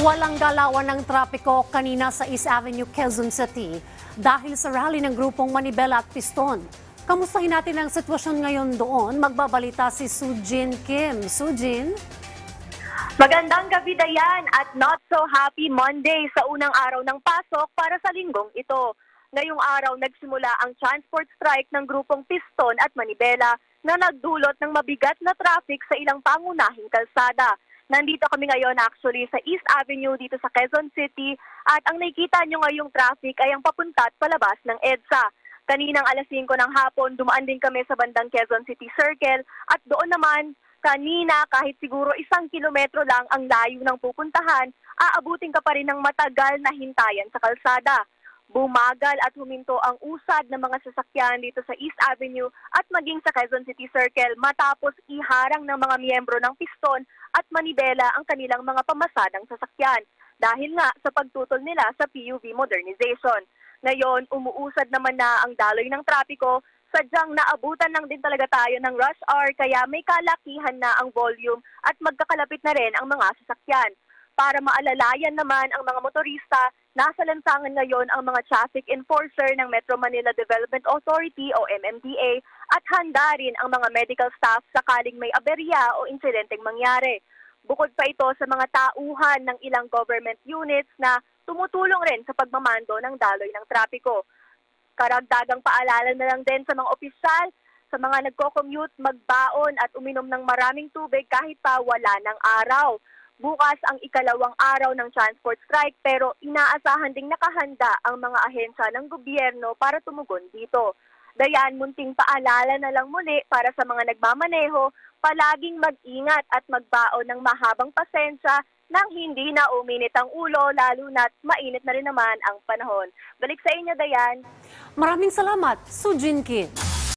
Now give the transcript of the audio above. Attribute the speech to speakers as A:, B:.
A: Walang galawan ng trapiko kanina sa East Avenue, Quezon City dahil sa rally ng grupong Manibela at Piston. Kamustahin natin ang sitwasyon ngayon doon? Magbabalita si Sujin Kim. Sujin?
B: Magandang gabi, Dayan, at not so happy Monday sa unang araw ng pasok para sa linggong ito. Ngayong araw nagsimula ang transport strike ng grupong Piston at Manibela na nagdulot ng mabigat na traffic sa ilang pangunahing kalsada. Nandito kami ngayon actually sa East Avenue dito sa Quezon City at ang nakikita nyo ngayong traffic ay ang papunta at palabas ng EDSA. Kaninang alas 5 ng hapon, dumaan din kami sa bandang Quezon City Circle at doon naman kanina kahit siguro 1 kilometro lang ang layo ng pupuntahan, aabutin ka pa rin ng matagal na hintayan sa kalsada. Bumagal at huminto ang usad ng mga sasakyan dito sa East Avenue at maging sa Quezon City Circle matapos iharang ng mga miyembro ng Piston at Manibela ang kanilang mga pamasadang sasakyan dahil nga sa pagtutol nila sa PUV modernization. Ngayon, umuusad naman na ang daloy ng trapiko, sadyang naabutan lang din talaga tayo ng rush hour kaya may kalakihan na ang volume at magkakalapit na rin ang mga sasakyan. Para maalalayan naman ang mga motorista, nasa lansangan ngayon ang mga traffic enforcer ng Metro Manila Development Authority o MMDA at handa rin ang mga medical staff sakaling may aberya o insidenteng mangyari. Bukod pa ito sa mga tauhan ng ilang government units na tumutulong rin sa pagmamando ng daloy ng trapiko. Karagdagang paalala na lang din sa mga opisyal, sa mga nagko-commute, magbaon at uminom ng maraming tubig kahit pa wala ng araw. Bukas ang ikalawang araw ng transport strike pero inaasahan ding nakahanda ang mga ahensya ng gobyerno para tumugon dito. Dayan, munting paalala na lang muli para sa mga nagmamaneho, palaging mag-ingat at magbaon ng mahabang pasensya nang hindi na uminit ang ulo lalo na't mainit na rin naman ang panahon. Balik sa inyo, Dayan.
A: Maraming salamat, Sujin Kim.